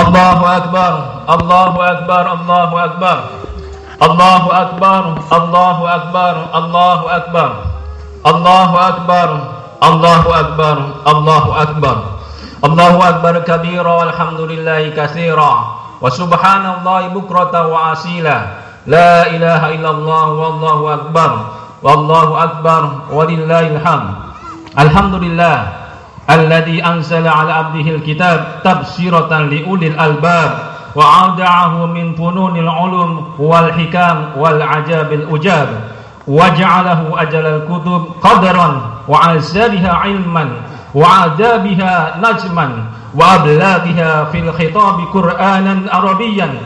Allahu Akbar, Allahu Akbar, Allahu Akbar, Allahu Akbar, Allahu Akbar, Allahu Akbar, Allahu Akbar, Allahu Akbar, Allahu Akbar, Allahu Akbar kabira walhamdulillahi katsira wa subhanallahi bukratan wa asila, la ilaha illallah wallahu akbar, wallahu akbar walillahil hamd. Alhamdulillah alladzi anzala ala abdihi alkitab tabsiratan liulil albab wa a'da'ahu min fununil ulum wal hikam wal ajabil ujab wa ja'alahu ajalal kutub qadran wa azaliha ilman wa adabiha najman wa ablaghiha fil khitab qur'anan arabiyyan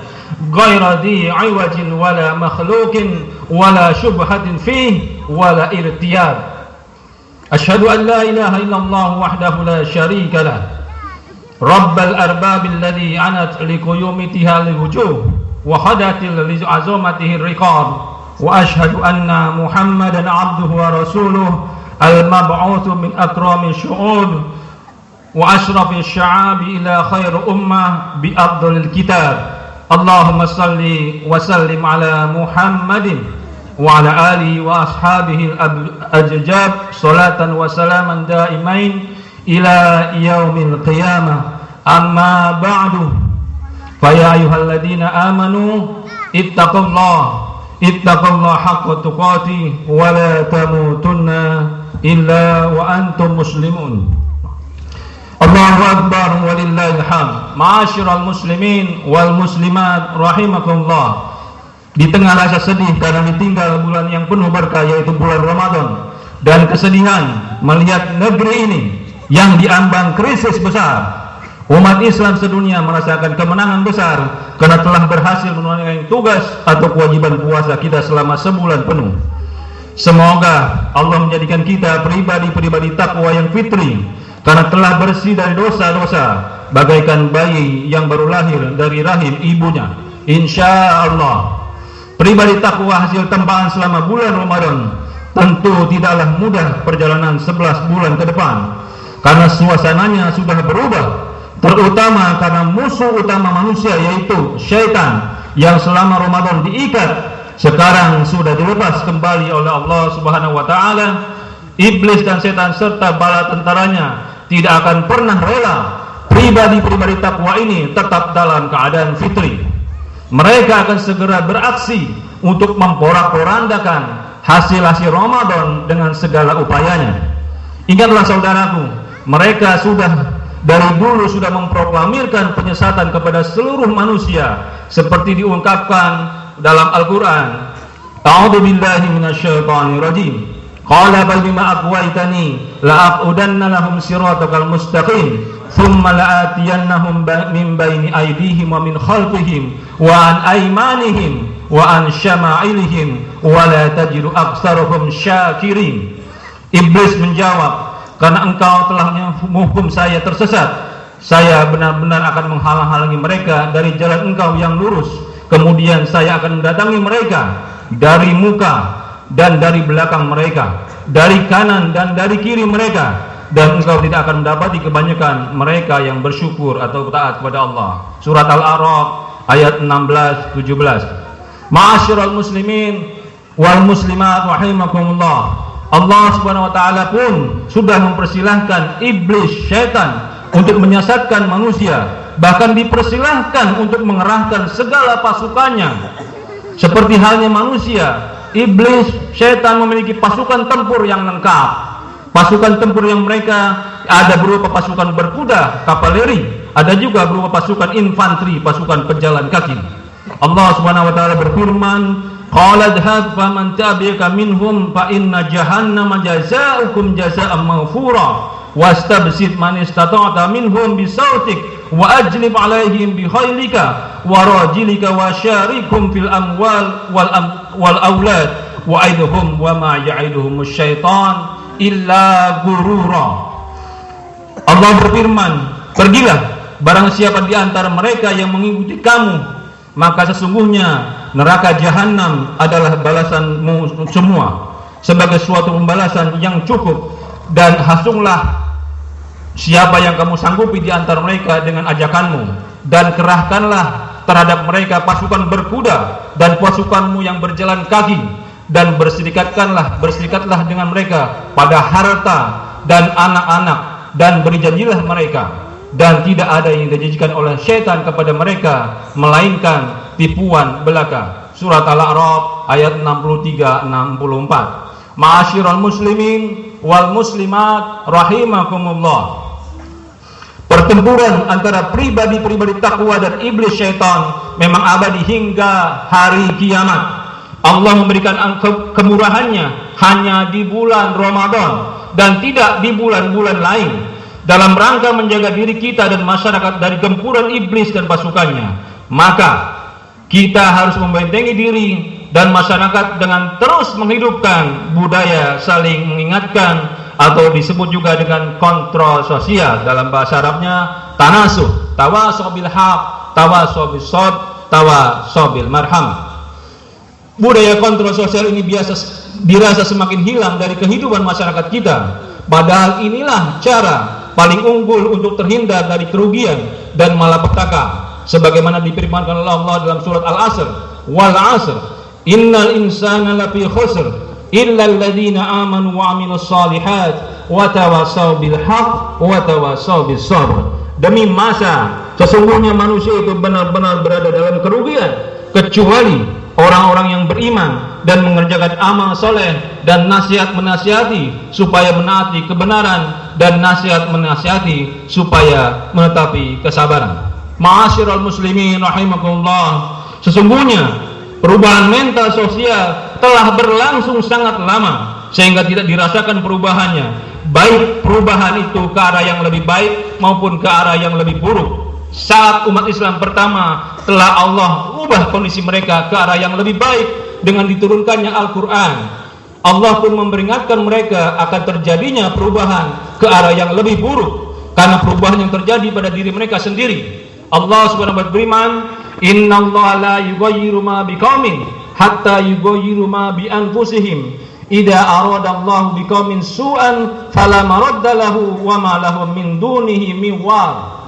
ghayra dhi 'iwajin wala makhluqin wala shubhatin fihi wala irtiyab. Asyhadu an la ilaha illallah wahdahu la syarika lah Rabbal arbab alladhi anat liquyumitiha liwujuh wa hadatil li'azamatihi riqab wa asyhadu anna Muhammadan abduhu wa rasuluh al-mab'utsu min akrami syu'ub wa asrafi sya'abi ila khair ummah bi afdalil kitab. Allahumma salli wa sallim ala Muhammadin wa ala alihi wa ashabihi al-ajjab salatan wa salaman daimain ila yaumil qiyamah. Amma ba'du, fa ya ayyuhalladzina amanu ittaqullaha haqqa tuqatih wa la tamutunna illa wa antum muslimun. Allahu akbar walillahil hamd. Ma'asyiral muslimin wal muslimat rahimakumullah. Di tengah rasa sedih karena ditinggal bulan yang penuh berkah yaitu bulan Ramadan, dan kesedihan melihat negeri ini yang diambang krisis besar, umat Islam sedunia merasakan kemenangan besar karena telah berhasil menunaikan tugas atau kewajiban puasa kita selama sebulan penuh. Semoga Allah menjadikan kita pribadi-pribadi takwa yang fitri karena telah bersih dari dosa-dosa bagaikan bayi yang baru lahir dari rahim ibunya. Insya Allah pribadi takwa hasil tempaan selama bulan Ramadan tentu tidaklah mudah perjalanan 11 bulan ke depan karena suasananya sudah berubah, terutama karena musuh utama manusia yaitu syaitan yang selama Ramadan diikat sekarang sudah dilepas kembali oleh Allah Subhanahu wa taala. Iblis dan setan serta bala tentaranya tidak akan pernah rela pribadi-pribadi takwa ini tetap dalam keadaan fitri. Mereka akan segera beraksi untuk memporak-porandakan hasil-hasil Ramadan dengan segala upayanya. Ingatlah saudaraku, mereka dari dulu sudah memproklamirkan penyesatan kepada seluruh manusia seperti diungkapkan dalam Al-Qur'an. A'udzu billahi minasyaitonir rajim. Qala bal bima aqwaitani la aqudanna lahum siratal mustaqim thumma la'atiyannahum min baini aydihim wa min khalfihim wa an aymanihim wa an syama'ilihim wa la tajidu aktsarahum syakirin. Iblis menjawab, karena engkau telah menghukum saya tersesat, saya benar-benar akan menghalang-halangi mereka dari jalan engkau yang lurus. Kemudian saya akan mendatangi mereka dari muka dan dari belakang mereka, dari kanan dan dari kiri mereka, dan engkau tidak akan mendapati kebanyakan mereka yang bersyukur atau taat kepada Allah. Surat Al-A'raf ayat 16-17. Ma'asyiral muslimin wal muslimat rahimakumullah. Allah Subhanahu wa taala pun sudah mempersilahkan iblis syaitan untuk menyesatkan manusia, bahkan dipersilahkan untuk mengerahkan segala pasukannya. Seperti halnya manusia, iblis syaitan memiliki pasukan tempur yang lengkap. Pasukan tempur yang mereka ada berupa pasukan berkuda, kavaleri, ada juga berupa pasukan infanteri, pasukan pejalan kaki. Allah Subhanahu wa taala berfirman, qala dhhab faman tabi'aka minhum fa inna jahannama jazaa'ukum jazaa'an maghfura wastabsid man istata'ta minhum bisautik wa ajlib 'alaihim bi khaylika wa rajilika wa syarikhum fil amwal wal aulad wa aidhum wa ma ya'iduhum syaitan illa gurura. Allah berfirman, pergilah barang siapa di antara mereka yang mengikuti kamu, maka sesungguhnya neraka jahanam adalah balasanmu semua sebagai suatu pembalasan yang cukup, dan hasunglah siapa yang kamu sanggupi di antara mereka dengan ajakanmu, dan kerahkanlah terhadap mereka pasukan berkuda dan pasukanmu yang berjalan kaki, dan berserikatlah dengan mereka pada harta dan anak-anak, dan berjanjilah mereka, dan tidak ada yang dijanjikan oleh syaitan kepada mereka melainkan tipuan belaka. Surat Al-A'raf ayat 63-64. Ma'asyiral muslimin wal muslimat rahimakumullah. Pertempuran antara pribadi-pribadi takwa dan iblis syaitan memang abadi hingga hari kiamat. Allah memberikan kemurahannya hanya di bulan Ramadan dan tidak di bulan-bulan lain, dalam rangka menjaga diri kita dan masyarakat dari gempuran iblis dan pasukannya. Maka kita harus membentengi diri dan masyarakat dengan terus menghidupkan budaya saling mengingatkan, atau disebut juga dengan kontrol sosial, dalam bahasa Arabnya tanasuh, tawasaw bil haq, tawasaw bis sabr, tawasaw bil marham. Budaya kontrol sosial ini dirasa semakin hilang dari kehidupan masyarakat kita, padahal inilah cara paling unggul untuk terhindar dari kerugian dan malapetaka, sebagaimana difirmankan oleh Allah dalam surat Al-Asr, wal 'asr innal insana lafi khusr illa alladziina aamanu wa 'amilus shalihat wa tawassaw bil haqq wa tawassaw bis sabr. Demi masa, sesungguhnya manusia itu benar-benar berada dalam kerugian kecuali orang-orang yang beriman dan mengerjakan amal soleh, dan nasihat menasihati supaya menaati kebenaran, dan nasihat menasihati supaya menetapi kesabaran. Ma'asyiral muslimin rahimakumullah, sesungguhnya perubahan mental sosial telah berlangsung sangat lama sehingga tidak dirasakan perubahannya, baik perubahan itu ke arah yang lebih baik maupun ke arah yang lebih buruk. Saat umat Islam pertama telah Allah ubah kondisi mereka ke arah yang lebih baik dengan diturunkannya Al-Quran, Allah pun memperingatkan mereka akan terjadinya perubahan ke arah yang lebih buruk karena perubahan yang terjadi pada diri mereka sendiri. Allah Subhanahu wa ta'ala berfirman, "Innallaha la yughayyiru ma biqaumin hatta yughayyiru ma bi anfusihim. Idza aradallahu biqaumin su'an fala maradda lahu wa ma lahum min dunihi min wal."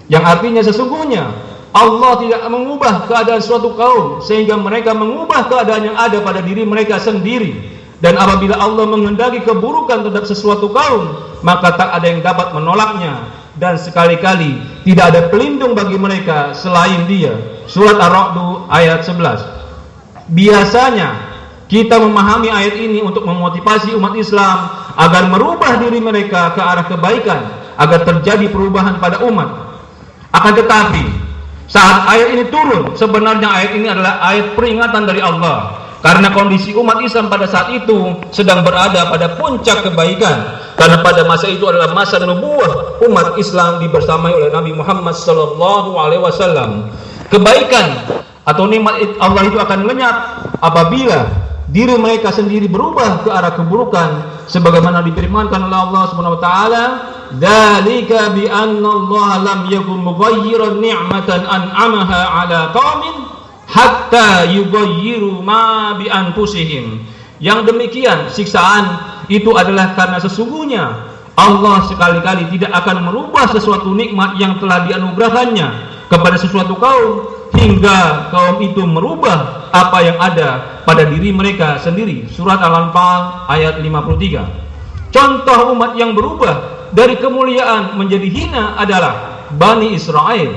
Yang artinya sesungguhnya Allah tidak mengubah keadaan suatu kaum sehingga mereka mengubah keadaan yang ada pada diri mereka sendiri. Dan apabila Allah menghendaki keburukan terhadap sesuatu kaum, maka tak ada yang dapat menolaknya, dan sekali-kali tidak ada pelindung bagi mereka selain Dia. Surat Ar-Ra'd ayat 11. Biasanya kita memahami ayat ini untuk memotivasi umat Islam agar merubah diri mereka ke arah kebaikan, agar terjadi perubahan pada umat. Akan tetapi saat ayat ini turun, sebenarnya ayat ini adalah ayat peringatan dari Allah, karena kondisi umat Islam pada saat itu sedang berada pada puncak kebaikan, karena pada masa itu adalah masa nubuwah umat Islam dibersamai oleh Nabi Muhammad SAW. Kebaikan atau nikmat Allah itu akan lenyap apabila diri mereka sendiri berubah ke arah keburukan, sebagaimana difirmankan oleh Allah Subhanahu wa taala, "Dzalika bi anna Allah lam yakun mughayyiran ni'matan an'amaha 'ala qaumin hatta yughayyiru ma bi anfusihim." Yang demikian siksaan itu adalah karena sesungguhnya Allah sekali-kali tidak akan merubah sesuatu nikmat yang telah dianugerahkannya kepada sesuatu kaum hingga kaum itu merubah apa yang ada pada diri mereka sendiri. Surat Al-Anfal ayat 53. Contoh umat yang berubah dari kemuliaan menjadi hina adalah Bani Israel.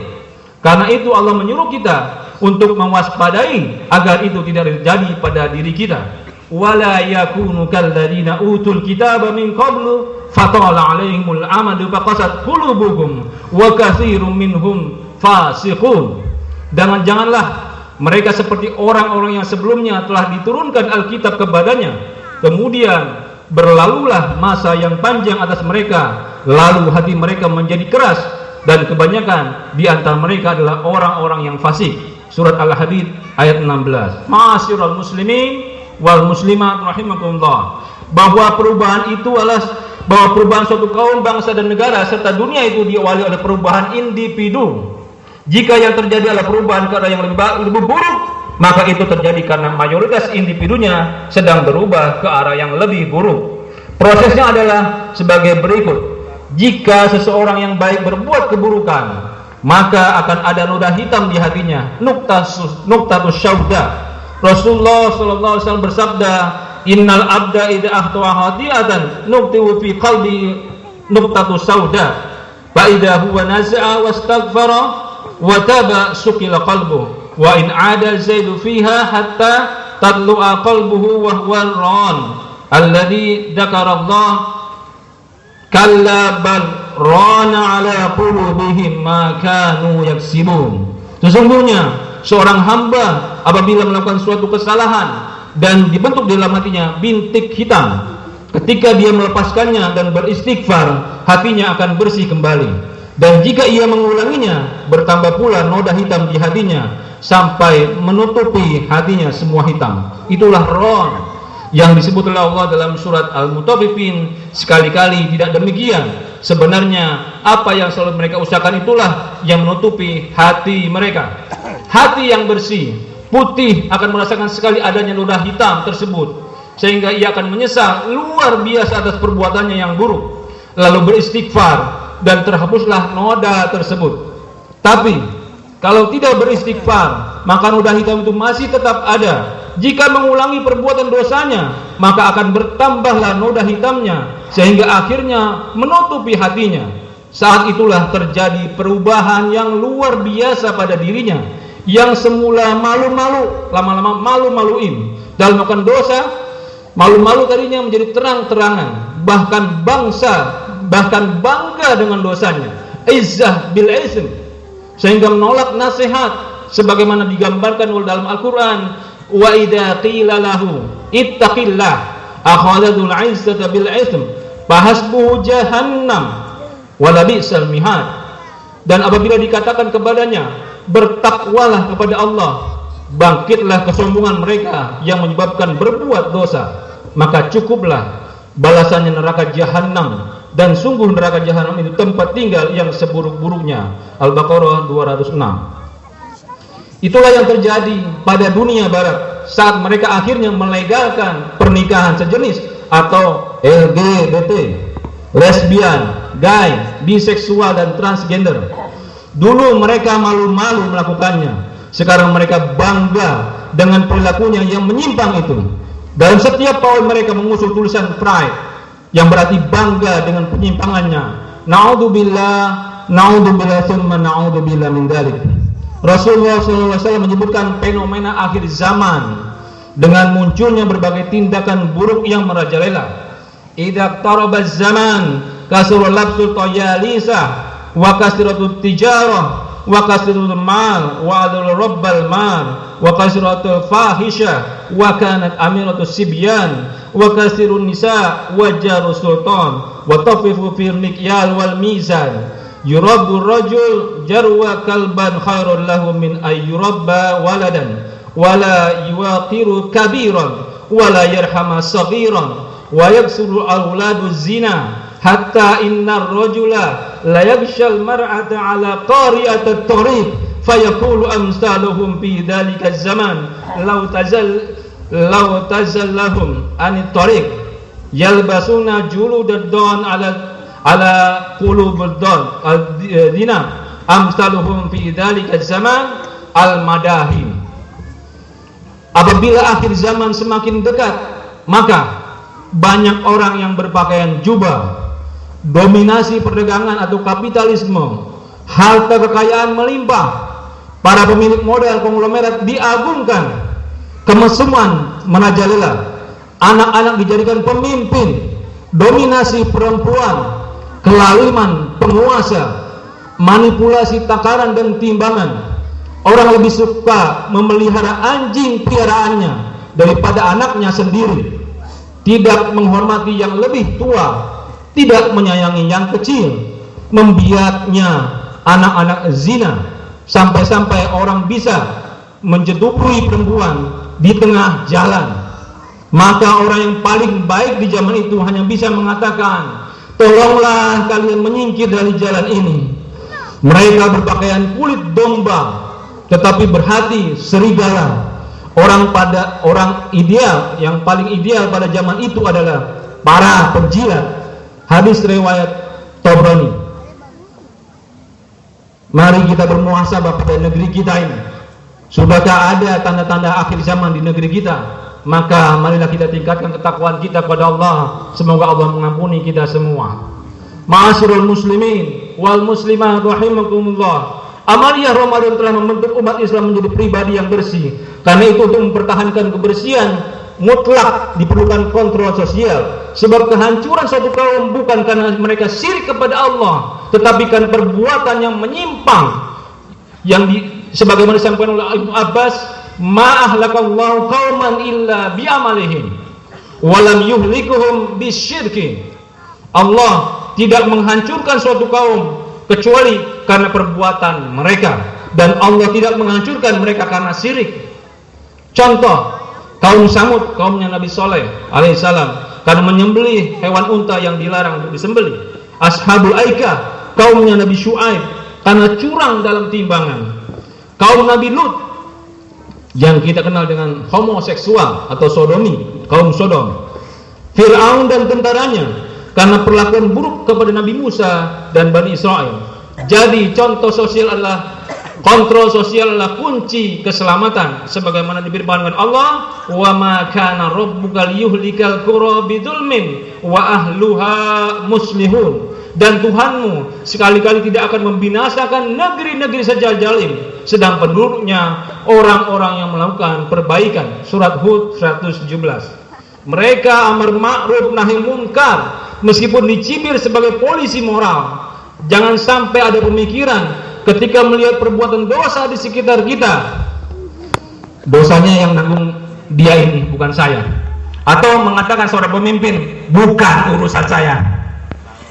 Karena itu Allah menyuruh kita untuk mewaspadai agar itu tidak terjadi pada diri kita. Wala yakunu kalladzina utul kitaba min qablu fatala 'alaihimul amadu faqasat qulubuhum wa katsirum minhum fasiqun. Dan janganlah mereka seperti orang-orang yang sebelumnya telah diturunkan Alkitab kepadanya, kemudian berlalulah masa yang panjang atas mereka, lalu hati mereka menjadi keras, dan kebanyakan di antara mereka adalah orang-orang yang fasik. Surat Al-Hadid ayat 16. Ma'asyiral muslimin wal muslimat rahimakumullah, bahwa perubahan suatu kaum, bangsa dan negara serta dunia itu diawali oleh perubahan individu. Jika yang terjadi adalah perubahan ke arah yang lebih buruk, maka itu terjadi karena mayoritas individunya sedang berubah ke arah yang lebih buruk. Prosesnya adalah sebagai berikut. jika seseorang yang baik berbuat keburukan, maka akan ada noda hitam di hatinya, nuktatus syauda. Rasulullah sallallahu alaihi wasallam bersabda, innal abda idza ahtawa hadiatan nuktiwu fi qalbi nuktatus sauda fa idza huwa naza'a wastaghfara wa taba sukila qalbuhu wa in 'ada zaidu fiha hatta tadlu'a qalbuhu wa huwa ran alladhi dzakara Allah kalla bal rana 'ala qulubihim ma kanu yaksibun. Sesungguhnya seorang hamba apabila melakukan suatu kesalahan dan dibentuk di dalam hatinya bintik hitam, ketika dia melepaskannya dan beristighfar, hatinya akan bersih kembali. Dan jika ia mengulanginya, bertambah pula noda hitam di hatinya sampai menutupi hatinya semua hitam. Itulah ron yang disebut oleh Allah dalam surat Al-Mutaffifin. Sekali-kali tidak demikian. Sebenarnya apa yang selalu mereka usahakan itulah yang menutupi hati mereka. Hati yang bersih, putih akan merasakan sekali adanya noda hitam tersebut, sehingga ia akan menyesal luar biasa atas perbuatannya yang buruk, lalu beristighfar dan terhapuslah noda tersebut. Tapi kalau tidak beristighfar, maka noda hitam itu masih tetap ada. Jika mengulangi perbuatan dosanya, maka akan bertambahlah noda hitamnya, sehingga akhirnya menutupi hatinya. Saat itulah terjadi perubahan yang luar biasa pada dirinya, yang semula malu-malu, lama-lama malu-maluin dalam melakukan dosa. Malu-malu tadinya menjadi terang-terangan, bahkan bangga dengan dosanya, izzah bil ism, sehingga menolak nasihat sebagaimana digambarkan oleh dalam Al-Quran. Wa idza qila lahu ittaqillah akhadhatul izzata bil ism fahasbuhu jahannam wa labisal mihad. Dan apabila dikatakan kepadanya, bertakwalah kepada Allah, bangkitlah kesombongan mereka yang menyebabkan berbuat dosa, maka cukuplah balasannya neraka jahanam, dan sungguh neraka jahanam itu tempat tinggal yang seburuk-buruknya. Al-Baqarah 206. Itulah yang terjadi pada dunia barat saat mereka akhirnya melegalkan pernikahan sejenis atau LGBT, lesbian, gay, biseksual dan transgender. Dulu mereka malu-malu melakukannya, sekarang mereka bangga dengan perilakunya yang menyimpang itu. Dalam setiap poin mereka mengusung tulisan pride, yang berarti bangga dengan penyimpangannya. Na'udzubillah thumma na'udzubillah min dzalik. Rasulullah SAW menyebutkan fenomena akhir zaman dengan munculnya berbagai tindakan buruk yang merajalela. Idza qarabaz zaman kasura labsul tayalisa wa kasratul tijarah wa kasratul mal wa adul rabbal mal wa kasratul fahisha wa kanat amiratus sibyan wa kasirun nisa wa jarus sultan wa tafifu fil mikyal wal mizan. Yurabbu rajul jarwa kalban khairul lahu min ayyurabba waladan wala yuwaqiru kabiran wala yarhama saghiran wa yaksuru awladu zina hatta innar rajula la yaghshal mar'ata ala qari'atit tariq fayaqulu amsaluhum fi dhalika zaman law tazallahum anit tariq yalbasuna juludad don ala qulubud don al-dina amsaluhum fi dhalika zaman al-madahim. Apabila akhir zaman semakin dekat, maka banyak orang yang berpakaian jubah, dominasi perdagangan atau kapitalisme, harta kekayaan melimpah, para pemilik modal konglomerat diagungkan, kemesuman merajalela, anak-anak dijadikan pemimpin, dominasi perempuan, kelaliman penguasa, manipulasi takaran dan timbangan. Orang lebih suka memelihara anjing piaraannya daripada anaknya sendiri, tidak menghormati yang lebih tua, tidak menyayangi yang kecil, membiaknya anak-anak zina, sampai-sampai orang bisa menjedupui perempuan di tengah jalan. Maka orang yang paling baik di zaman itu hanya bisa mengatakan, tolonglah kalian menyingkir dari jalan ini. Mereka berpakaian kulit domba, tetapi berhati serigala. Orang ideal, yang paling ideal pada zaman itu adalah para penjilat. Hadis riwayat Tabrani. Mari kita bermuhasabah pada negeri kita ini. Sudahkah ada tanda-tanda akhir zaman di negeri kita? Maka marilah kita tingkatkan ketakwaan kita kepada Allah. Semoga Allah mengampuni kita semua. Ma'asyiral muslimin wal muslimat rahimakumullah. Amaliyah Ramadan telah membentuk umat Islam menjadi pribadi yang bersih. Karena itu untuk mempertahankan kebersihan mutlak diperlukan kontrol sosial. Sebab kehancuran suatu kaum bukan karena mereka syirik kepada Allah, tetapi karena perbuatan yang menyimpang. Sebagaimana disampaikan oleh Ibnu Abbas, ma'ahlakallahu qauman illa bi'amalihim walam yuhlikuhum bisyirki. Allah tidak menghancurkan suatu kaum kecuali karena perbuatan mereka, dan Allah tidak menghancurkan mereka karena syirik. Contoh, kaum Samud, kaumnya Nabi Soleh alaihissalam, karena menyembelih hewan unta yang dilarang untuk disembelih. Ashabul Aikah, kaumnya Nabi Syuaib, karena curang dalam timbangan. Kaum Nabi Lut yang kita kenal dengan homoseksual atau sodomi, kaum Sodom. Fir'aun dan tentaranya karena perlakuan buruk kepada Nabi Musa dan Bani Israel. Jadi kontrol sosial adalah kunci keselamatan, sebagaimana difirmankan Allah, wa ma kana rabbuka liyuhlikal qura bidzulmin wa ahluha muslihun. Dan Tuhanmu sekali-kali tidak akan membinasakan negeri-negeri saja zalim, sedang penduduknya orang-orang yang melakukan perbaikan. Surat Hud 117. Mereka amar ma'ruf nahi munkar, meskipun dicibir sebagai polisi moral. Jangan sampai ada pemikiran ketika melihat perbuatan dosa di sekitar kita, dosanya yang nanggung dia ini, bukan saya. Atau mengatakan seorang pemimpin, bukan urusan saya.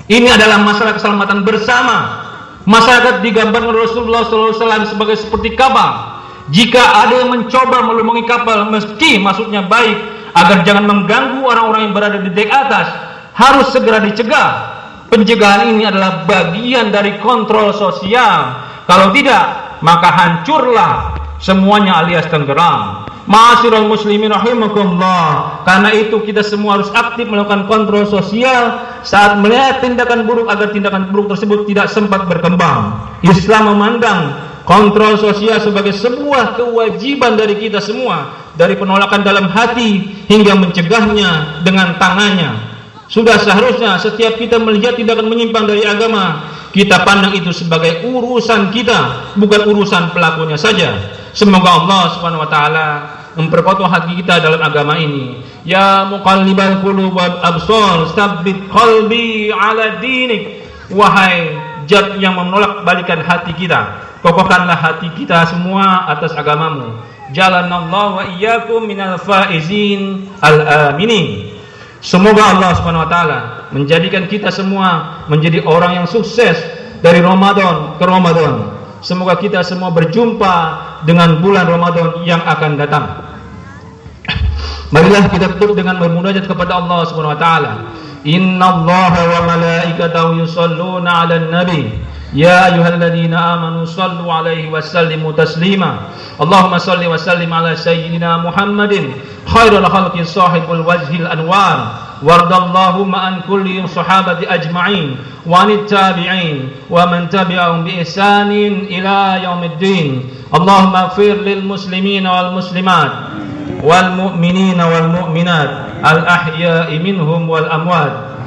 Ini adalah masalah keselamatan bersama. Masyarakat digambarkan Rasulullah SAW sebagai seperti kapal. Jika ada yang mencoba melumpuhi kapal, meski maksudnya baik, agar jangan mengganggu orang-orang yang berada di dek atas, harus segera dicegah. Pencegahan ini adalah bagian dari kontrol sosial. Kalau tidak, maka hancurlah semuanya alias tenggelam. Ma'asyiral muslimin rahimakumullah. Karena itu kita semua harus aktif melakukan kontrol sosial saat melihat tindakan buruk, agar tindakan buruk tersebut tidak sempat berkembang. Islam memandang kontrol sosial sebagai sebuah kewajiban dari kita semua, dari penolakan dalam hati hingga mencegahnya dengan tangannya. Sudah seharusnya setiap kita melihat tindakan menyimpang dari agama, kita pandang itu sebagai urusan kita, bukan urusan pelakunya saja. Semoga Allah Subhanahu wa taala memperkokoh hati kita dalam agama ini. Ya muqallibal qulub wal absar, tsabbit qalbi ala dinik. Wahai zat yang menolak balikan hati kita, kokohkanlah hati kita semua atas agamamu. Jalanallahu wa iyyakum minal faizin al-aminin. Semoga Allah Subhanahu wa taala menjadikan kita semua menjadi orang yang sukses dari Ramadan ke Ramadan. Semoga kita semua berjumpa dengan bulan Ramadan yang akan datang. Marilah kita tutup dengan bermunajat kepada Allah Subhanahu wa taala. Innallaha wa malaikatahu yusholluna 'alan nabi. Ya ayyuhalladzina amanu shallu 'alaihi wa sallimu taslima. Allahumma shalli wa sallim ala sayyidina Muhammadin khairul khalqi sahibul wajhil anwar. Wardallahumma an kulli sahabati ajma'in wa anit tabi'in wa man tabi'ahum bi ihsanin ila yaumiddin. Allahumma ighfir lil muslimina wal muslimat wal mu'minina wal mu'minat al ahya'i minhum wal amwat.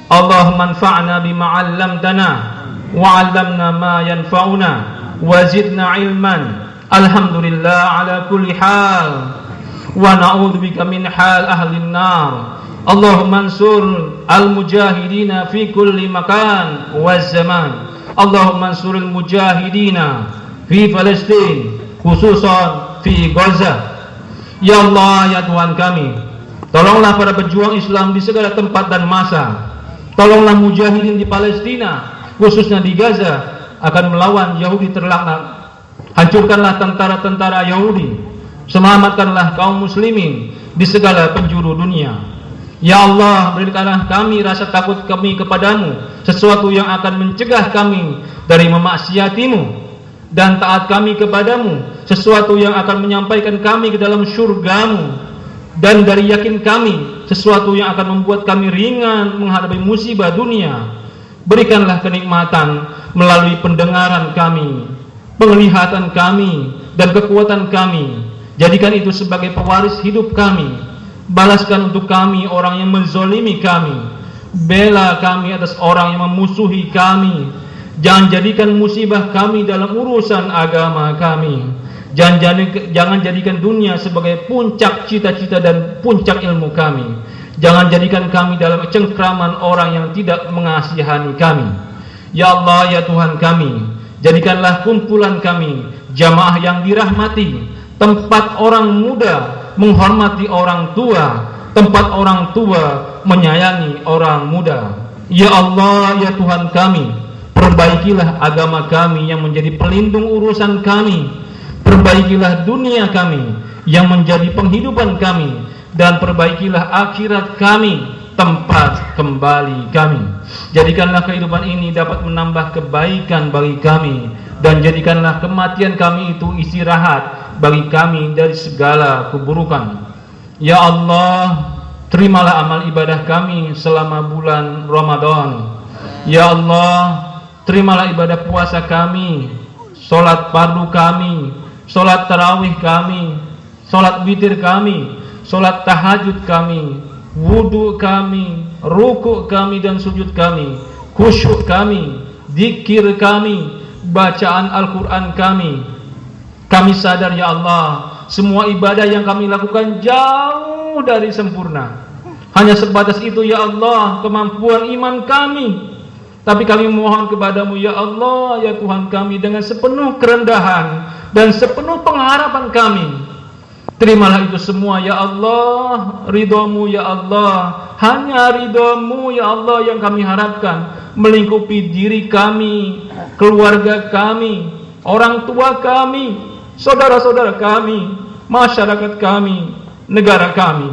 Allahumma anfa'na bima 'allamtana wa 'allamna ma yanfa'una wa zidna ilman. Alhamdulillah ala kulli hal wa na'udzubika min hal ahli an-nar. Allahumma ansur al-mujahidina fi kulli makan wa zaman. Allahumma ansur al-mujahidina fi Palestin, khususan fi Gaza. Ya Allah, ya Tuhan kami, tolonglah para pejuang Islam di segala tempat dan masa. Tolonglah mujahidin di Palestina, khususnya di Gaza, akan melawan Yahudi terlaknat. Hancurkanlah tentara-tentara Yahudi. Selamatkanlah kaum muslimin di segala penjuru dunia. Ya Allah, berikanlah kami rasa takut kami kepadamu, sesuatu yang akan mencegah kami dari memaksiatimu, dan taat kami kepadamu, sesuatu yang akan menyampaikan kami ke dalam syurgamu, dan dari yakin kami, sesuatu yang akan membuat kami ringan menghadapi musibah dunia. Berikanlah kenikmatan melalui pendengaran kami, penglihatan kami, dan kekuatan kami. Jadikan itu sebagai pewaris hidup kami. Balaskan untuk kami orang yang menzolimi kami. Bela kami atas orang yang memusuhi kami. Jangan jadikan musibah kami dalam urusan agama kami. Jangan jadikan dunia sebagai puncak cita-cita dan puncak ilmu kami. Jangan jadikan kami dalam cengkraman orang yang tidak mengasihani kami. Ya Allah, ya Tuhan kami, jadikanlah kumpulan kami jamaah yang dirahmati, tempat orang muda menghormati orang tua, tempat orang tua menyayangi orang muda. Ya Allah, ya Tuhan kami, perbaikilah agama kami yang menjadi pelindung urusan kami. Perbaikilah dunia kami yang menjadi penghidupan kami, dan perbaikilah akhirat kami, tempat kembali kami. Jadikanlah kehidupan ini dapat menambah kebaikan bagi kami, dan jadikanlah kematian kami itu istirahat bagi kami dari segala keburukan. Ya Allah, terimalah amal ibadah kami selama bulan Ramadan. Ya Allah, terimalah ibadah puasa kami, solat fardu kami, solat tarawih kami, solat witir kami, solat tahajud kami, wudu kami, rukuk kami dan sujud kami, khusyuk kami, zikir kami, bacaan Al-Quran kami. Kami sadar ya Allah, semua ibadah yang kami lakukan jauh dari sempurna. Hanya sebatas itu ya Allah kemampuan iman kami. Tapi kami mohon kepadamu ya Allah, ya Tuhan kami, dengan sepenuh kerendahan dan sepenuh pengharapan kami, terimalah itu semua ya Allah, ridhamu ya Allah. Hanya ridhamu ya Allah yang kami harapkan, melingkupi diri kami, keluarga kami, orang tua kami, saudara-saudara kami, masyarakat kami, negara kami.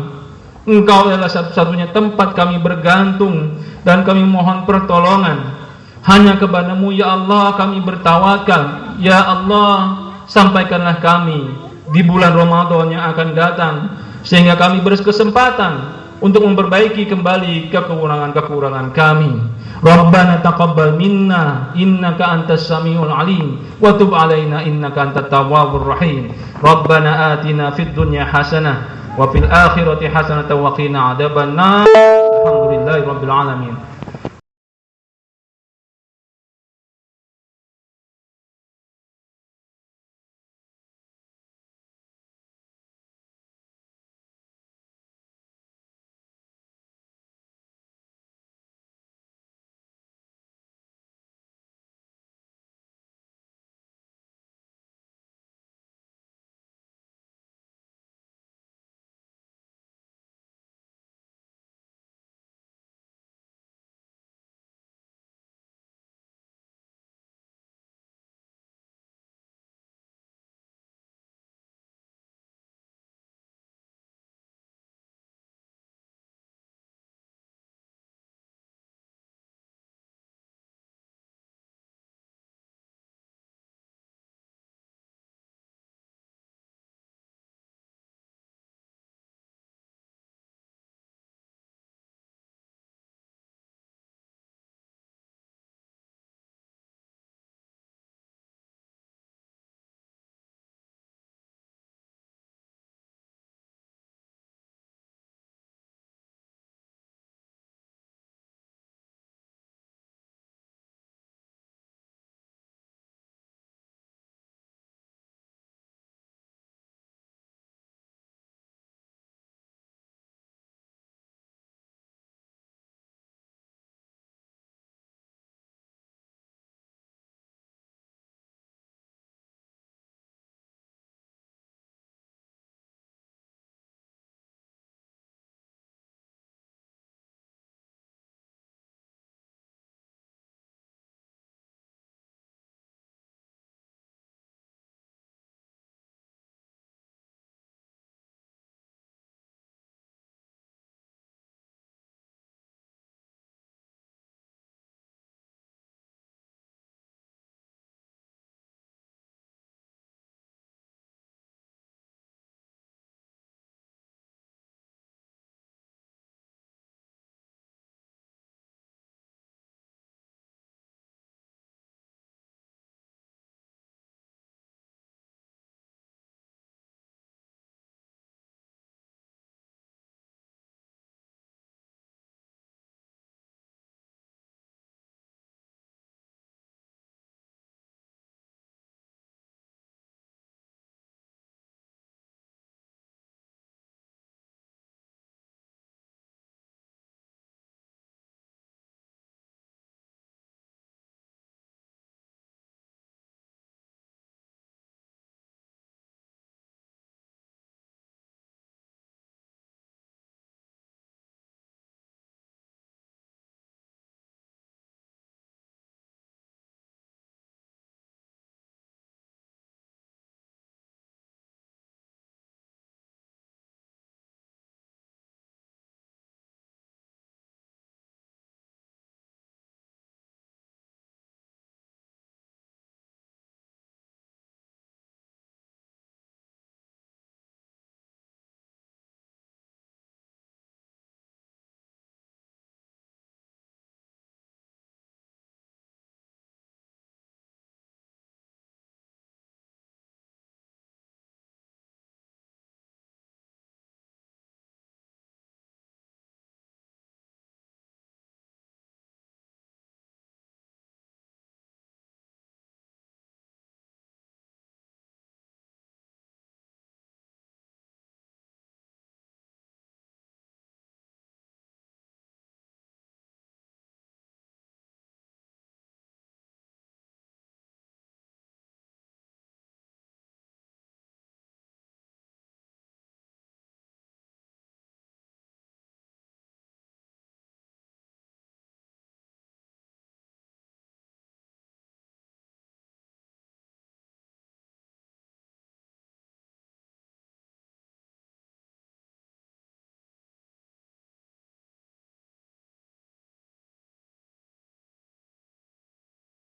Engkau adalah satu-satunya tempat kami bergantung, dan kami mohon pertolongan. Hanya kepadamu ya Allah kami bertawakal. Ya Allah, sampaikanlah kami di bulan Ramadan yang akan datang, sehingga kami berkesempatan untuk memperbaiki kembali kekurangan-kekurangan kami. Rabbana taqabbal minna innaka antas samiul alim wa tub alaina innaka antat tawwabur rahim. Rabbana atina fid dunya hasanah wa fil akhirati hasanatan wa qina adzabannar. Alhamdulillahirabbil alamin.